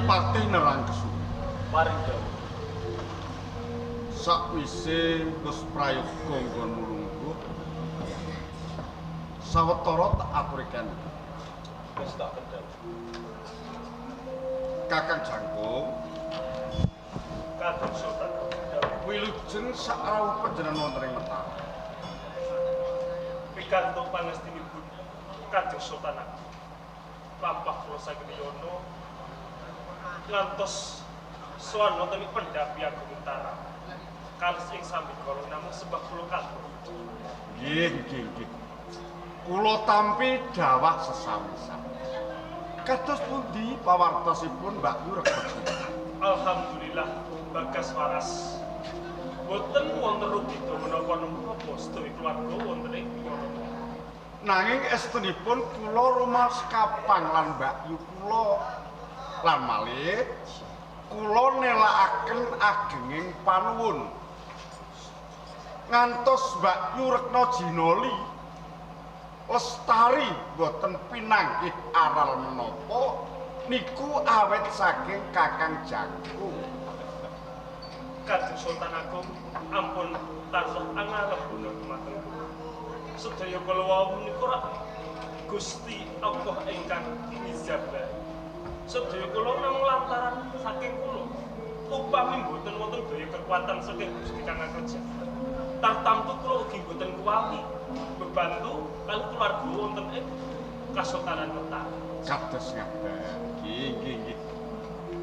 Patih nerang kesuwen. Paring dawuh. Sakwise wis prayoga nggon mulungguh, sawetara tak aturiken. Wis tak kendhal. Kakang Jangkung, Kadung Sultan. wilujeng sak rawuh panjenengan wonten ing Mataram. Pikantuk pangestinipun Kanjeng Sultan Agung. Lampah kula saged yono ngantos sowan wonten ing Pendapi Agung Utara. Kalis ing sambikala namung sembah kula katur. Nggih. Kula tampi dawah sesami-sami. Kados pundi pawartosipun Mbak Yu reget? Alhamdulillah bagas waras. Boten wonten rugi menapa-napa sedaya keluarga wonten ing kono. Nanging estunipun kula rumas kapang lan Mbak Yu kula lan malih kula nelakaken agenging panuwun. Ngantos Mbak Yu Rekna Jinoli lestari boten pinanggih aral menapa niku awet saking Kakang Jangkung. Kanjeng Sultan Agung ampun tansah angarep dumateng sedaya kula wau menika Gusti Allah ingkang nizabah. Sedaya kula namung lantaran saking kula. Upami mboten wonten daya kekuatan saking Gusti Kang Kerja. Tartamtu kula ugi mboten kuwati bebantu kali keluarga wonten ing Kasultanan Mataram. Kados ngaten. Nggih.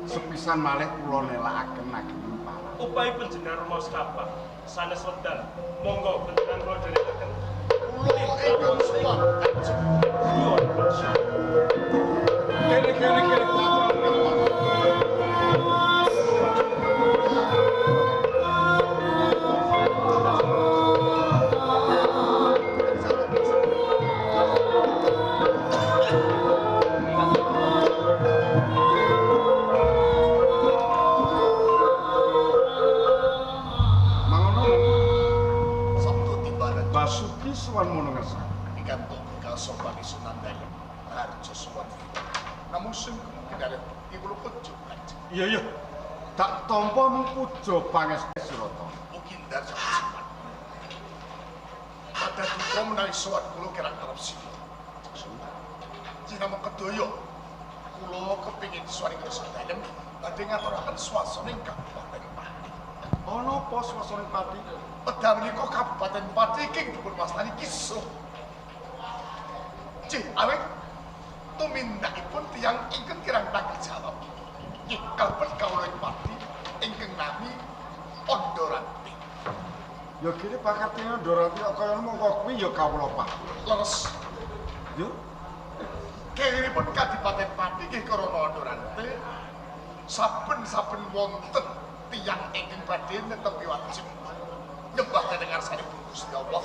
Sepisan malih kula nelakaken ageng pala. Upahi panjenengan Rama Sekapang sanes wedal. Monggo panjenengan kula dherekaken. Kula ingkang suwun. Kene. Basuki suwan mono ngesak. Pikantuk bekal sopan Sunan Dalem harjo suwan. Namun sing kemungkinan ibu pucuk kanjeng. Iya. Tak tampa mung puja pangesti Surata. Ukindar sampeyan. Pada duka menawi sowan kula kirang arep sila. Jika mau kedoyo, kula kepingin suwan ing Sunan Dalem badhe ngaturaken swasana ing Kabupaten Pati. Ana apa swasana Pati? Pedang menika Kabupaten Pati king dipun wastani Kisuh. Cih, awet tumindakipun tiyang ingkang kirang tanggung jawab. Nggih kalebet kawula ing Pati ingkang nami Ondoranti. Ya kene pakate Ondoranti kaya mongko kuwi ya kawula Pak. Leres. Yo. Kengipun Kadipaten Pati nggih karana Ondoranti saben-saben wonten tiyang ingkang badhe netepi wajib nyembah dengar sanipun Gusti Allah.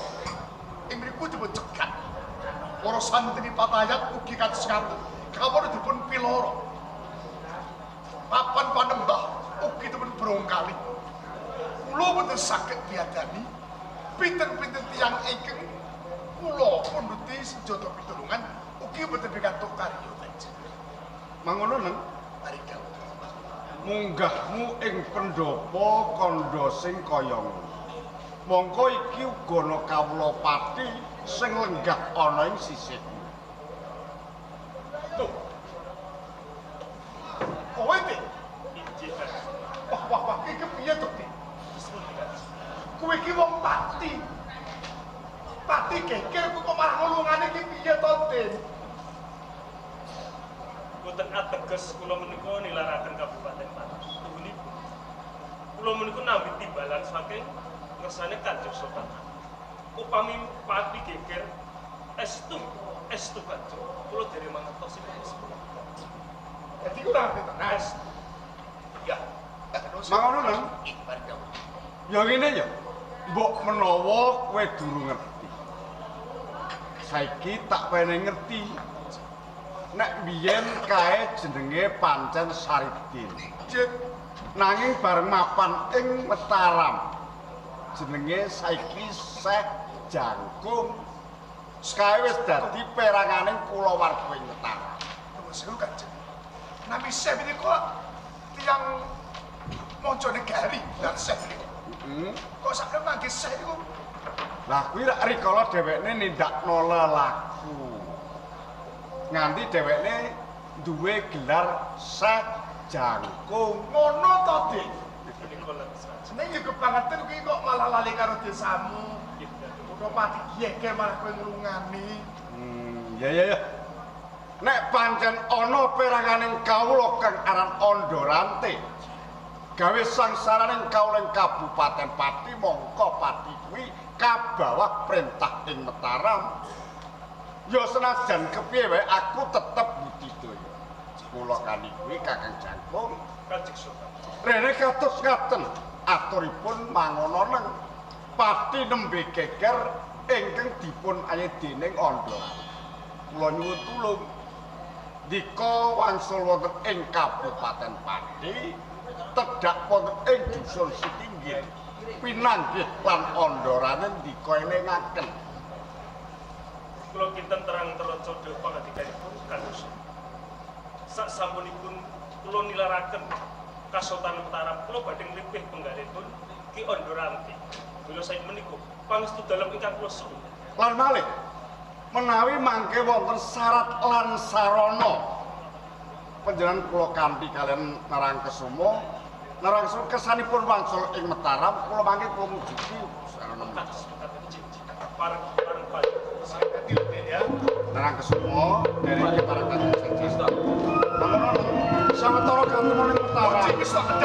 Ing mriku dipun cegat. Para santri patayat ugi kados ngaten. Kawula dipun piloro. Papan panembah ugi dipun brongkali. Kula boten saged diadani pinten-pinten tiyang ingkang kula pundhuti sejata pitulungan ugi boten pikantuk karya kanjeng. Mangono neng Mari dawuh. munggahmu ing pendopo kandha sing kaya ngono. Mongko iki uga ana kawula Pati sing lenggah ana ing sisihmu. Tuh. Kowe iki Injih Kanjeng. wah iki kepiye to, Dik? Bismillah Kanjeng. Kowe iki wong Pati. Pati geger kok malah ngulungane iki piye to, Dik? Boten ateges kula menika nilaraken Kabupaten Pati. Tuhunipun. Kula menika nampi timbalan saking ngersane Kanjeng Sultan. Upami Pati geger estu Kanjeng. Kula dherek mangertosipun sepuh. Dadi kurang tenan. Estu. Ya. Mangono, Nang? Mari dawuh. Ya ngene ya. Mbok menawa kowe durung ngerti. Saiki tak pene ngerti. Nek biyen kae jenenge pancen Saridin. Jek Nanging bareng mapan ing Mataram. Jenenge saiki Syekh Jangkung. Kae wis dadi peranganing kulawarga ing Mataram. terus kanjeng. nami Syekh menika tiyang Monjonegari lan Syekh menika. Kok sakit manggih Syekh niku? Lah kuwi rak rikala dhewekne nindakno lelaku. Nganti dhewekne duwe gelar Syekh Jangkung. Ngono to, Dik. Menika lan saja. Seneng yo kebangetan kuwi kok malah lali karo desamu. Udah pati geger malah kowe ngrungani. Ya. Nek pancen ana peranganing kawula kang aran Ondorante, gawe sangsaraning kawulang Kabupaten Pati mongko Pati kuwi kabawah perintah ing Mataram. Ya senajan kepiye wae aku tetep budidaya. Mula kali kuwi Kakang Jangkung Kanjeng Sultan. rene kados ngaten aturipun mangono neng Pati nembe geger ingkang dipun ayah dening Ondorante. Kula nyuwun tulung dika wangsul wonten ing Kabupaten Pati tedhak wonten ing dusun Sitinggil pinanggih lan Ondorane dika elingaken. Kula kinten terang terocodho pangandikanipun Kanjeng Sultan. Sak sampunipun kula nilaraken Kasultanan Mataram kula badhe nglipih penggalipun Ki Ondorante. Kula saiki menika pangestu dalem ingkang kula suwun. Lan malih menawi mangke wonten syarat lan sarana panjenengan kula kanthi kalian Narangkesuma narangsul kesanipun wangsul ing Mataram kula mangke kula mujuki sarana Parang Sakit Dik ya. Narangkesuma dari para kanjeng saja. Namun sawetara gantemu ning Mataram. Wis tak ada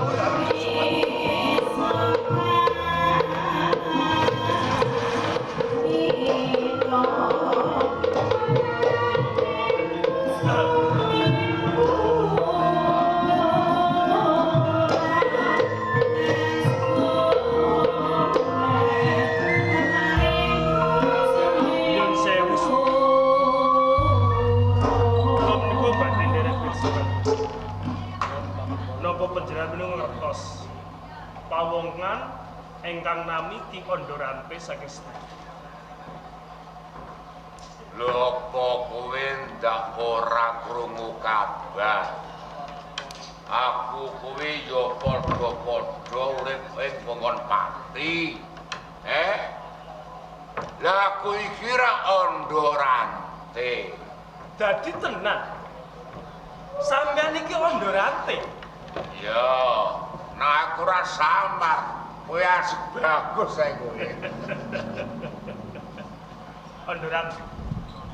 pawongan ingkang nami Ki Ondorante saking Senayan. Lho apa kowe ndak ora krungu kabar? Aku kuwi ya padha-padha urip ing wewengkon Pati. Lah aku iki ra Ondorante. Dadi tenan. Sampeyan iki Ondorante. Ya, nah aku ra samar. Kowe asik bagus ae kowe. Ondorante.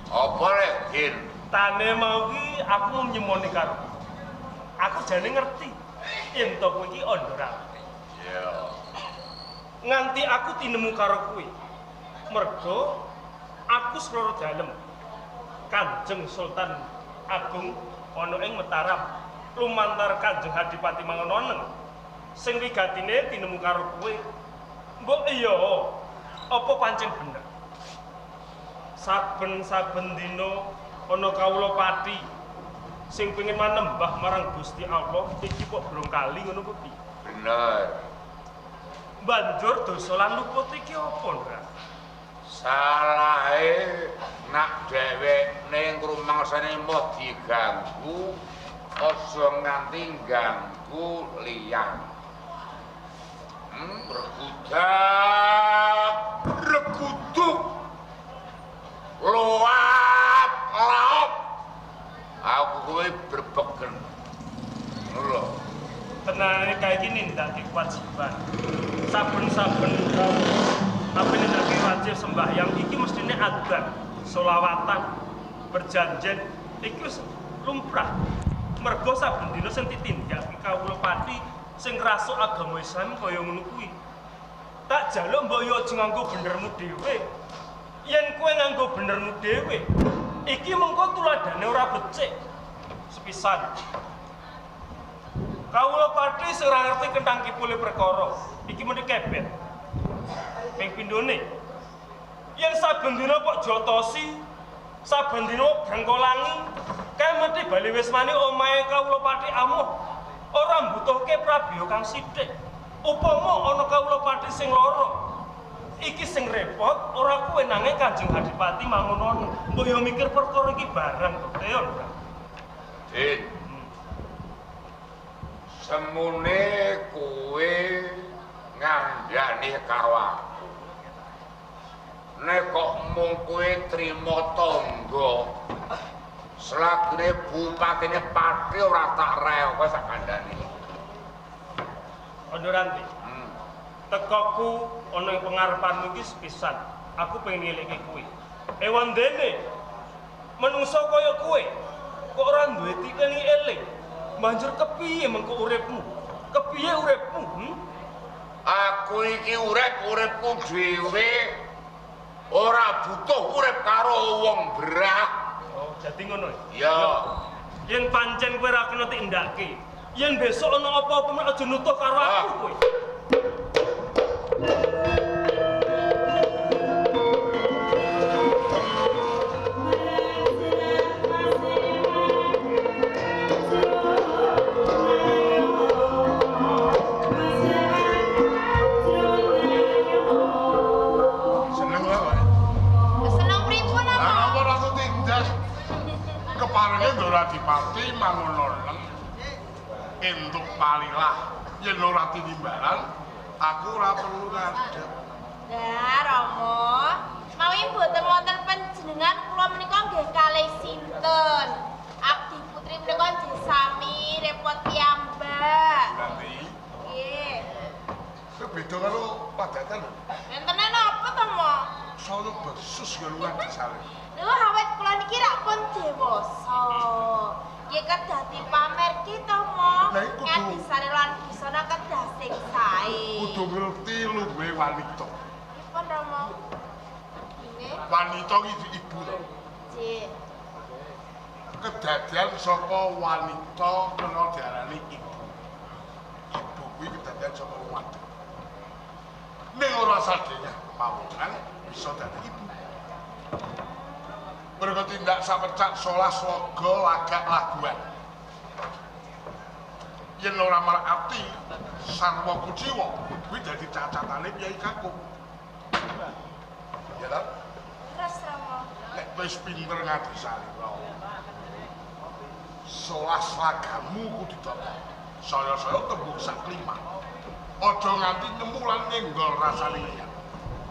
Apa lek, Gin? Tane mau ki aku nyemoni karo. Aku jane ngerti yen to kowe iki Ondorante. Ya. Nganti aku tinemu karo kowe. Mergo aku seloro dalem Kanjeng Sultan Agung ana ing Mataram lumantar Kanjeng Adipati Mangunoneng sing wigatine tinemu karo kowe. Mbok iya apa pancen bener? Saben-saben dina ana kawula Pati sing pengen manembah marang Gusti Allah iki kok durung kali ngono kok piye? Bener. Banjur dosa lan luput iki apa, Ndra? Salahe nak dhewekne ngrumangsane moh diganggu aja nganti ganggu liyan. Reguduk luap laop aku kowe berbeken lho. Tenane kae iki nindakake kewajiban. Saben-saben apa nindakake wajib sembahyang iki mestine adzan, sholawatan, berjanjen iki wis lumrah. Mergo saben dina sing ditindakake kawula Pati sing ngrasuk agama Islam kaya ngono kuwi. Tak jaluk mbok yo aja nganggo benermu dhewe. Yen kowe nganggo benermu dhewe, iki mengko tuladane ora becik. Sepisan kawula Pati sing ora ngerti kentang kipule perkara, iki mesti kebet. Ping pindhone, yen saben dina kok jotosi, saben dina brengkolangi, kae mesti bali wismani omahe kawula Pati amuh. Ora mbutuhke prabiya kang sithik. Upama ana kawula Pati sing lara, iki sing repot ora kowe nanging Kanjeng Adipati Mangunoneng. Mbok yo mikir perkara iki bareng kok, Teon. Din. Semune kowe ngandhani karo aku. Nek kok mung kowe trima tangga, selagine bupatine Pati ora tak rew kowe sak kandhani. Ondoranti. Tekoku ana ing pengarepanmu iki sepisan. Aku pengen ngeliki kowe. Ewan dene menungso kaya kowe kok ora duwe tikeni eling. Banjur kepiye mengko uripmu? Kepiye uripmu? Aku iki uripku dhewe ora butuh urip karo wong berah. Oh, dadi ngono ya? Ya. Yen pancen kowe ra kena tindake, yen besok ana apa-apa men aja nutuh karo aku kowe. Adipati mangonolong entuk palilah yen ora tinimbalan aku ora perlu ngadep. Lah Rama, mawi mboten wonten panjenengan kula menika nggih kalih sinten? Abdi putri menika nggih sami repot piyambak. Nanti Nggih. beda karo padatan. Entene napa to, Mo? Sono besus ya luwih disalih. Lho awet kula niki rak pun dewasa. Nggih kedadi pamer ki to, Mo. Lah iku kudu- Ngadi sare lan busana kedah sing sae. Kudu ngerti luwe wanita. Dipun Rama. Nggih. Wanita iki ibu to. Nggih. Kedadian saka wanita kena diarani ibu. Ibu kuwi kedadian saka wadon. Ning ora sadenya pawongan bisa dadi ibu. Mergo tindak sapecak solas waga lagak laguan. Yen ora marakati sarwa kuciwa kuwi dadi cacatane Kyai Kakung. Ya ta? Terus Rama. Nek wis pinter ngadi salira. Solas lagamu kudu ditata. Saya-saya tembung sak klima. Aja nganti nemu lan nyenggol rasane liyan.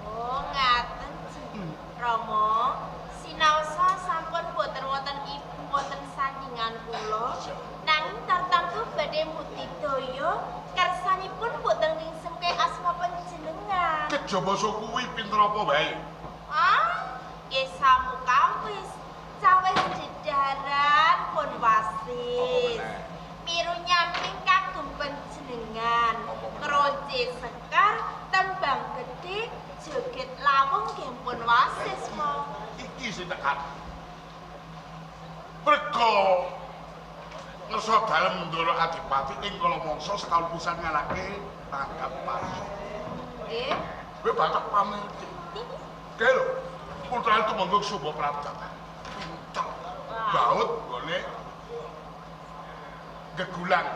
Oh, ngaten Ji. Rama, sinaosa sampun boten wonten ibu wonten sandingan kula. Nanging tartamtu badhe budidaya kersanipun boten ningsemke asma panjenengan. Kejaba kuwi pinter apa wae. Ah, nggih samukawis. Cawis dedaran pun wasis. Miru nyamping kagem panjenengan. Keronce sekar tembang gedhe joget lawung nggih pun wasis mo. Iki sing tekan. Mergo ngersa dalem Ndara Adipati ing kala mangsa sekaul pisan nganake tanggap parsa. Nggih. Kowe batak pamer iki. Kae lho, putrane tumenggung Suba Pratata. Pinter. Baut gone gegulang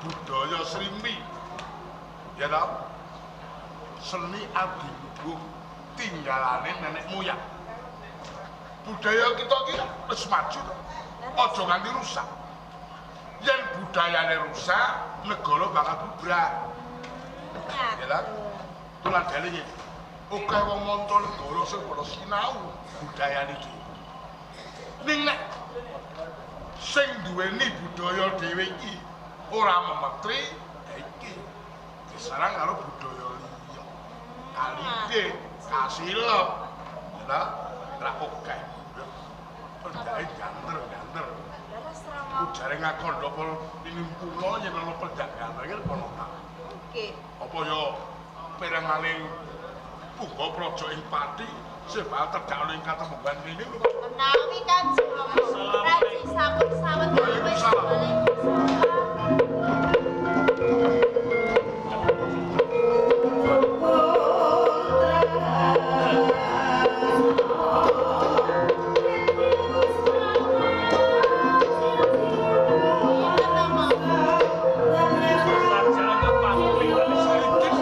budaya Srimpi. Ya ta? Seni adiluhung tinggalane nenek moyang. Budaya kita iki wis maju to. Aja nganti rusak. Yen budayane rusak, negara bakal bubrah. Ya ta? Tuladhane iki. Akeh wong manca negara sing padha sinau budayane iki. Ning nek sing duweni budaya dhewe iki ora memetri, ya iki disarang karo budaya liya. Kalide, kasilep, ya ora akeh. Pendake janter-janter. Terus Rama. Ujare ngakondo pol pinimpuna yen ana peldak ganter iki kono ta. Nggih. Apa ya perangane uga praja ing Pati sebab terdak ana ing katembangan kene lho. Menawi Kanjeng Rama. Raji sampun sawet wis Sarjana pamrih kali saripun.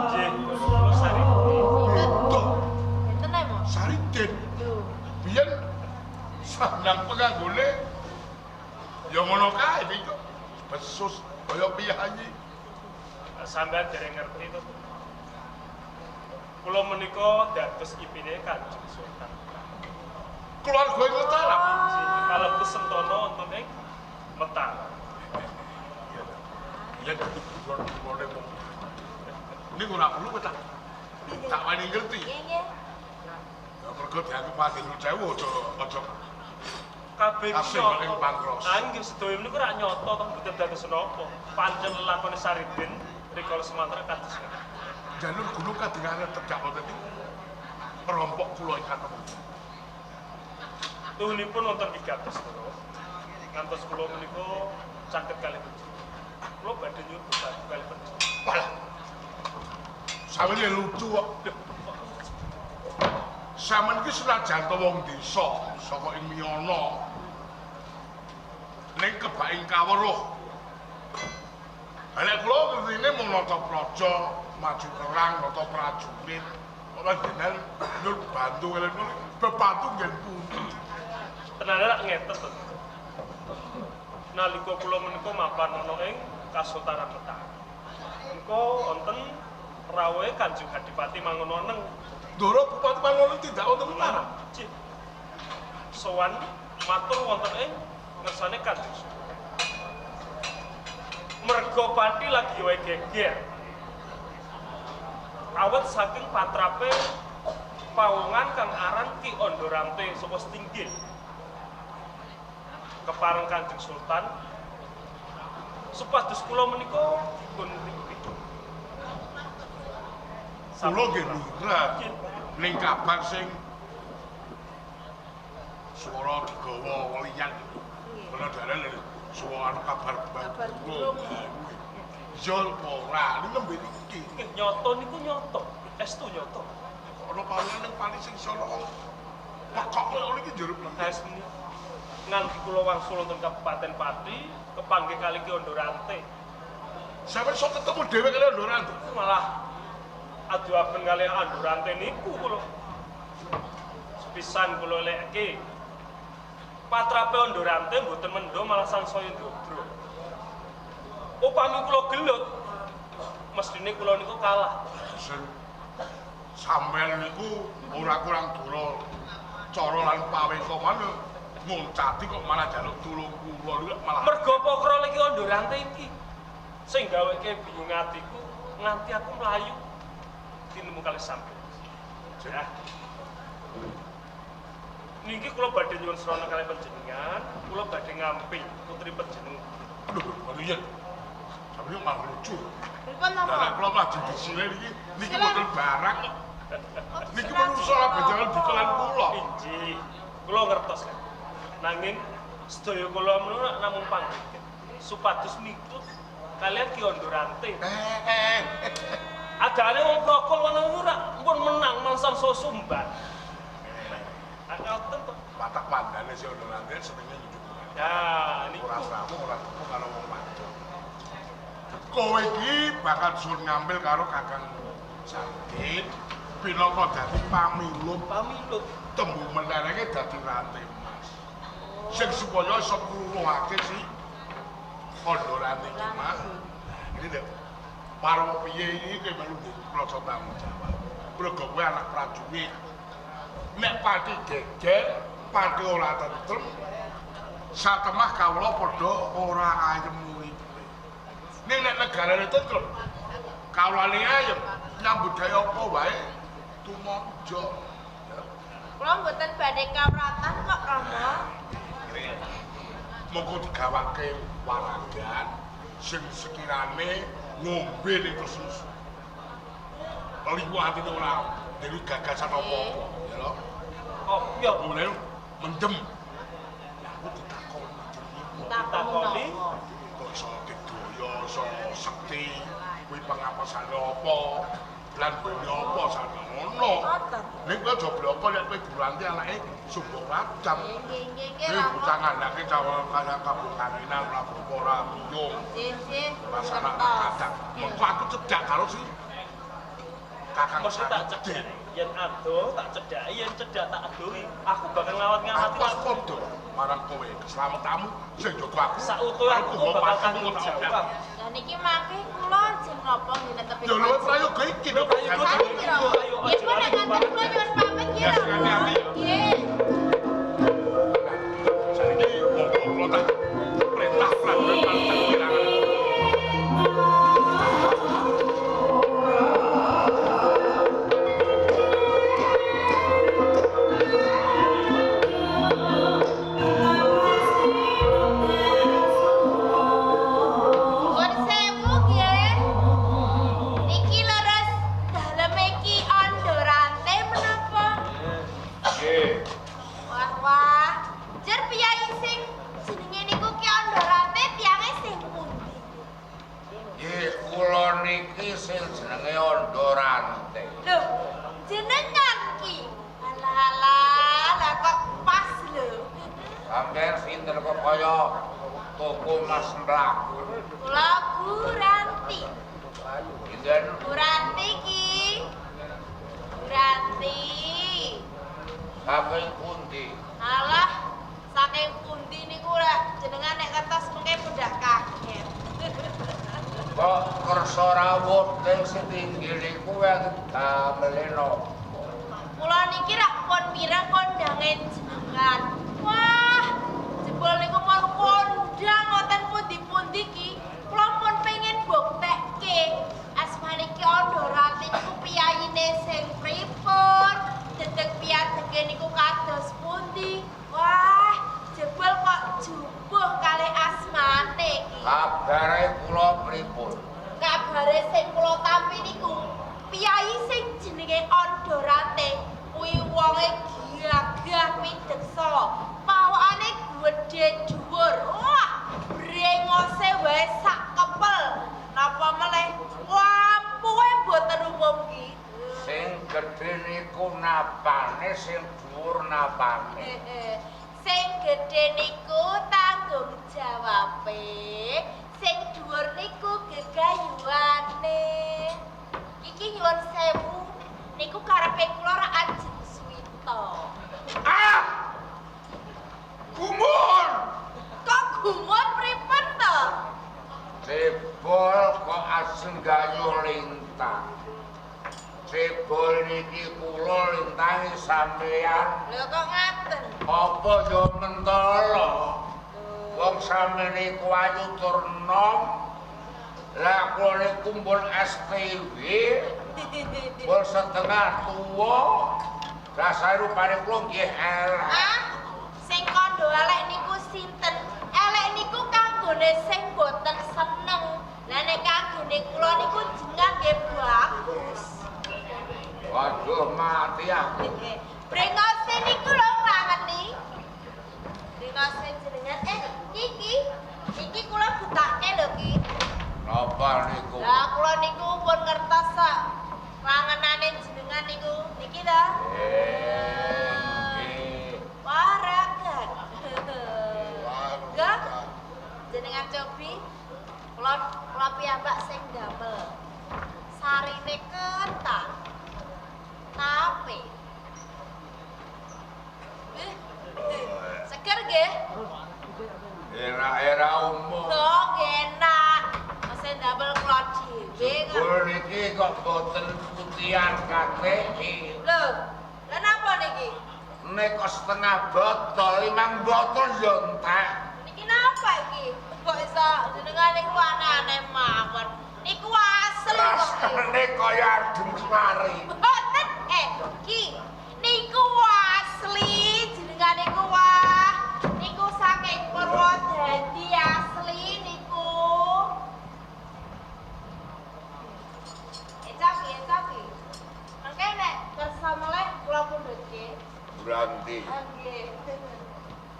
Nggih, kula saripun. Betul. Enten ae, Mo. Saridin Lho. biyen sandang penganggone ya ngono kae iki. besus kaya piyayi. Sampeyan dereng ngerti to. Kula menika dados ipine Kanjeng Sultan. Keluarga Mataram. Kalebu Sentana wonten ing Mataram. Ya kudu keluarga mong. Ini ora perlu tak. Tak wani ngerti. Nggih. Ya mergo dianggep pati sewu aja Kabeh Asing paling pangros. Anggih sedaya menika ora nyata to mboten dados napa. Pancen lelakone Saridin rikala Sumatera kados ngeten. jalur gunung kadengaran tegak wonten iki. Perompok kula ingkang nemu. Tuhunipun wonten wigatos terus. Ngantos kula menika caket kalih bejo. Kula badhe nyuwun berbagi kalih bejo. Walah. Sampeyan lucu kok. Sampeyan iki senajan wong desa saka ing Miyono. Ning kebaking kaweruh. Nek kula ngertine mung nata praja, maju perang, nata prajurit. Ora jeneng nyul bantu kalian bebantu ngen pundi. Tenan rak ngeten to. Nalika kula menika mapan ana ing Kasultanan Mataram. Engko wonten rawuhe Kanjeng Adipati Mangunoneng. Ndoro Bupati Mangunoneng tidak wonten Mataram. Sowan matur wonten ing ngersane Kanjeng Sultan. Mergo pati lagi wae geger. Awet saking patrape pawongan kang aran Ki Ondorante saka Stinggil. Kepareng Kanjeng Sultan supados kula menika dipun ripik. Kula nggih lurah ning kabar sing swara digawa waliyan. Kula dalan swara kabar bagus. Yo ora, ini nembe iki. Nyoto niku nyoto, estu nyoto. Ana paling ning paling sing sono. Pokok ngono iki njero Tes nganti kula wangsul wonten Kabupaten Pati, kepanggih kali Ki Ondorante. Sampe sok ketemu dhewe karo Ondorante. Malah aduaken kali Ondorante niku kula. Sepisan kula lekke. Patrape Ondorante mboten mendho malah sansaya ndobro. Upami kula gelut, mestine kula niku kalah. Sing sampeyan niku ora kurang dura cara lan pawekaman ngoncati kok malah jaluk tulung kula niku malah Mergo pokro iki Ondorante iki sing gaweke bingung atiku nganti aku mlayu tinemu kalih sampeyan. Ya. Niki kula badhe nyuwun srana kalih panjenengan, kula badhe ngampi putri panjenengan. lho waliyan. Sampeyan malah lucu. Pripun Lah napa? kula lajeng disile niki model barang. Niki menungso lah benjangan dikelan kula. Inji, kula ngertos kan. Nanging sedaya kula menika namung panggih supados nikut kalian Ki Ondorante. Adane wong prokol ngono ora pun menang mangsang sumban. Ngoten to. Watak pandane si Ondorante senenge nyujuk. Ya, niku. Ora samu ora temu karo wong wadon. Kowe iki bakal sun ngambil karo Kakang Sakin pinaka dadi pamilup Pamilup. tembung menterenge dadi rantai emas. Sing supaya iso ngruwuhake si Ondorante iki mah. Ini lho. Paro piye iki melu proso tanggung jawab. Mergo kowe anak prajurit. Nek pati geger, pati ora tentrem. Satemah kawula padha ora ayem uripe. Ning nek negarane tentrem, kawulane ayem, nyambut gawe apa wae tumanja. Kula mboten badhe kawratan kok, Rama. Monggo digawake waragan sing sekirane ngombe ning susu. Liwat itu ora dari gagasan apa-apa, ya lho. Oh, iya. Mulai mendem. Aku ditakoni Takoni. kok iso digaya, iso sekti, kuwi pangapasane apa? Lan kuwi apa sampe ngono. Ngoten. Ning kowe aja bloko nek kowe Buranti anake Sumbo Radam. Nggih, Kuwi bocah anake cawa kaya kabukaninan ora apa ora biyung. Nggih. Rasane kadang. Mengko aku cedak karo si Kakang Mesti tak Saridin. cek. yen ado tak cedhaki, yen cedhak tak adohi. Aku bakal ngawat-ngawati Aku padha marang kowe keselamatanmu sing jaga aku. Sautuhe aku bakal tanggung jawab. Lah niki mangke kula jeneng napa nggih netepi. Ya lho prayoga iki lho. Ya pun nek ngaten kula nyuwun pamit ya. Nggih. Saiki kula tak perintah pelanggan pantang wilangan. Nuwun sewu nggih. Niki leres dalem iki andorante menapa? Nggih. Wah, jer piyai sing jenenge niku ki andorante tiyange sing pundi? Nggih, kula niki sing jenenge Ondorante. Lho, jenengan ki. Alah, lah kok pas lho. Sampeyan sinten kok kaya toko Mas Mlaku. Kula Guranti. Sinten? Guranti ki. Guranti. Saking pundi? Alah, saking pundi niku ora jenengan nek kertas mengke budak kaget. Kok kersa rawuh ning setinggil iku wae dameleno. Kula niki rak pun mireng kondange jenengan. Wah, jebul niku pun kondang ngoten pundi-pundi ki. Kula pun pengen buktekke asmane ki Ondorante niku piyayine sing pripun, dedeg piyadege niku kados pundi. Wah, jebul kok jubuh kalih asmane ki. Kabare kula pripun? Kabare sing kula tampi niku piyai sing jenenge Ondorante kuwi wonge gagah mideksa, pawakane gedhe dhuwur. Wah, brengose wae sak kepel. Napa meneh lampuhe mboten umum ki. Sing gedhe niku napane, sing dhuwur napane. Sing gedhe niku tanggung jawabe, sing dhuwur niku gegayuhane. Iki nyuwun sewu, niku karepe kula ra ajeng suwita. Ah! Gumun! Kok gumun pripun to? Cebol kok aseng gayuh lintang. Cebol niki kula lintangi sampeyan. Lho kok ngaten? Apa yo mentolo? Wong sampeyan niku ayu tur nom. Lah kula niku pun STW. Pun setengah tuwa. Dasar rupane kula nggih elek. Ah, sing kandha elek niku sinten? Elek niku kanggone sing boten seneng. Lah nek kanggone kula niku jenengan nggih bagus. Waduh mati aku. Brengose niku lho ngangeni. Brengose jenengan iki kula butake lho ki. Napa niku? Lah kula niku pun ngertos sak langenane jenengan niku. Niki lho. Nggih. Waragan. Enggak. Jenengan cobi kula piyambak sing damel. Sarine kental. Tapi seger nggih? Era-era umum. Lho, enak. Mesen damel kula dhewe kok. Jebul niki kok boten putihan KTI. Lho, lha napa niki? Nek kok setengah botol, 5 botol yo entek. Niki napa iki? Kok iso jenengan niku aneh-aneh mawon. Niku asli kok. Rasane kaya adem semari. Boten ki. Niku asli jenengan niku wah. Niku saking Purwodadi asli niku. Ecapi. Mangke nek kersa meleh kula pundhut nggih. Buranti, Nggih.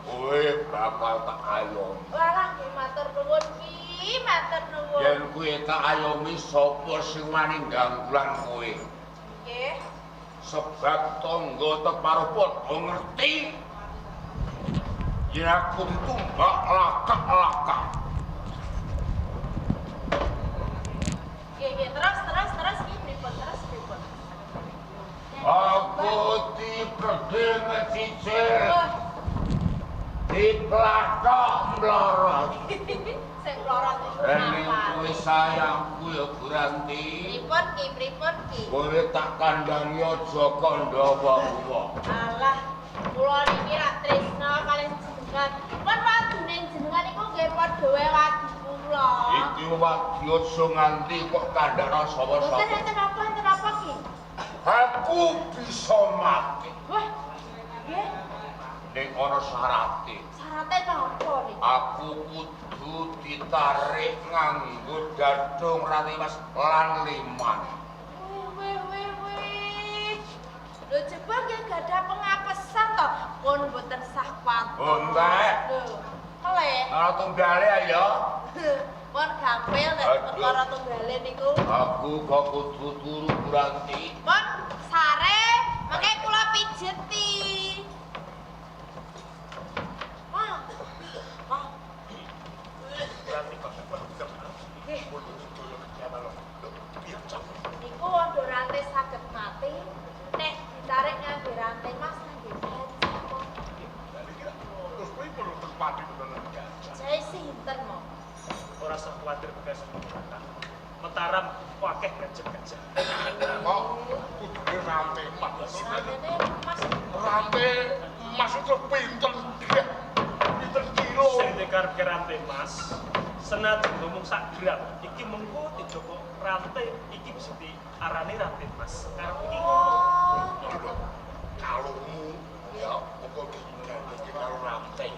kowe bakal tak ayom. Walah nggih matur nuwun ki, matur nuwun. Yen kowe tak ayomi sapa sing wani ganggulan kowe? Nggih. Sebab tangga teparupun ngerti. Yen aku ditumbak lakak-lakak. Nggih, terus ki pripun? Aku dipegel ngecicil. Diplatok mlorot. Sing mlorot iku Ening apa? kuwi sayangku ya Buranti. Pripun ki? Kowe tak kandhani aja kandha wong-wong. Alah, kula niki rak tresna kalih jenengan. Pun wadune jenengan iku nggih padha wae wadi kula. Iki wadi aja nganti kok kandhana sapa-sapa. Enten apa ki? Aku bisa mati. Wah, nggih. Ning ana syarate. Syarate napa niki? Aku kudu ditarik nganggo dadung Ratimas lan Liman. Wih. Lho coba nggih gadah pengapesan to. Pun mboten sah kuat. Oh, Mbak. Lho, meleh. Ana tunggale ya. Pun gampil nek Aduh. perkara tunggale niku. Aku kok kudu turu Buranti. Pun sare, mengke kula pijeti. Wah. Wah. Berarti kok Nggih. Piye cak? Niku wanda rantai saged mati nek ditarik nganggo rantai Mas nggih gajah kok. Terus kuwi perlu tempati bener gajah. Jae sinten mo? Ora usah kuwatir bekas Raka. Mataram akeh gajah-gajah. Kok kudune rantai emas. Sanene Mas Rantai emas itu pinten dia. Pinten kilo. Sing dikarepke rantai Mas, senajan ngomong sak gram, iki mengko dijoko rantai iki bisa diarani rantai Mas. Karep iki ngomong. Kalungmu ya pokok iki karo rantai.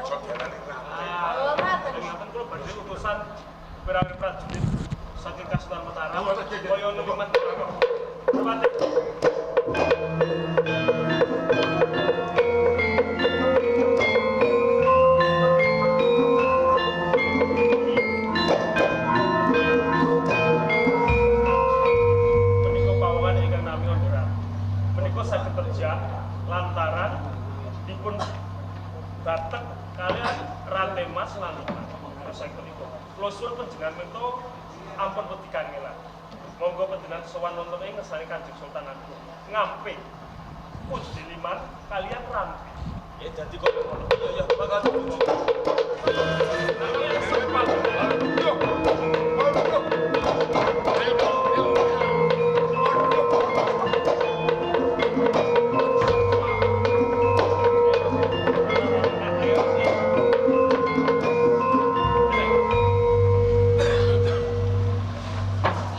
Bisa diarani rantai. Oh, ngaten. Ngaten kula badhe utusan pirang prajurit saking Kasunan Mataram kaya nuliman Terima menika pawongan ingkang nami Ondoran. Menika saged terjak lantaran dipun batek kalian rantai Mas lan Liman. Saged menika. Kula suwun panjenengan mento ampun wedi kangelan. Monggo panjenengan sowan wonten ing ngersane Kanjeng Sultan Agung. Ngampe Puji Liman kalian rantai. Ya dadi kok ngono. Ya bakal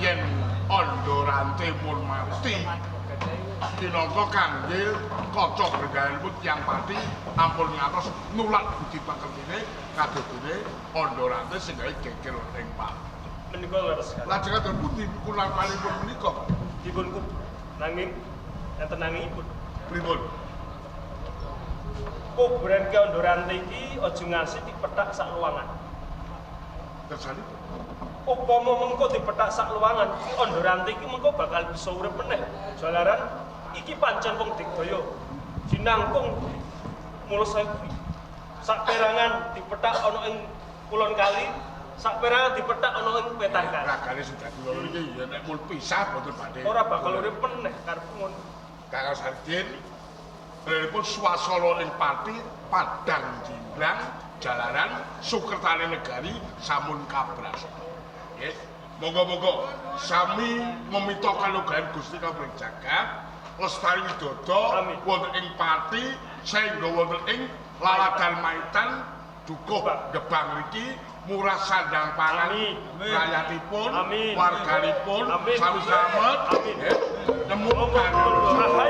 Yen Ondorante pun mati minangka kangge kaca brendanipun Tiyang Pati ampun ngantos nulak budi pakertine kadodene Ondorante sing gawe geger ing pati. menika leres sekali. Lajengaken pundi pulang malipun menika? Dipun nanging enten nangingipun. Pripun? Kuburan ke Ondorante iki aja ngasih dipethak sak ruangan. Kersanipun. Upama mengko dipethak sak ruangan, iki Ondorante iki mengko bakal bisa urip meneh. Jalaran iki pancen wong digdaya. Jinangkung mulus sae kuwi. Sak perangan dipethak ana ing kulon kali, sak perangan dipethak ana ing wetan kali. Ragane sing dadi loro iki ya nek mul pisah boten badhe. Ora bakal urip meneh karepku ngono. Kakang Sarden pun swasana ing Pati Padang Jinggrang jalaran Sukertane Negari sampun kabras. Nggih, monggo-monggo sami memita kalunggahan Gusti Kawring Jagat lestari widodo Amin. wonten ing Pati saengga wonten ing Laladan Maitan dukuh Gebang mriki murah sandang pangan Amin. rakyatipun Amin. warganipun Amin. sami slamet Amin. nggih nemu Monggo, monggo.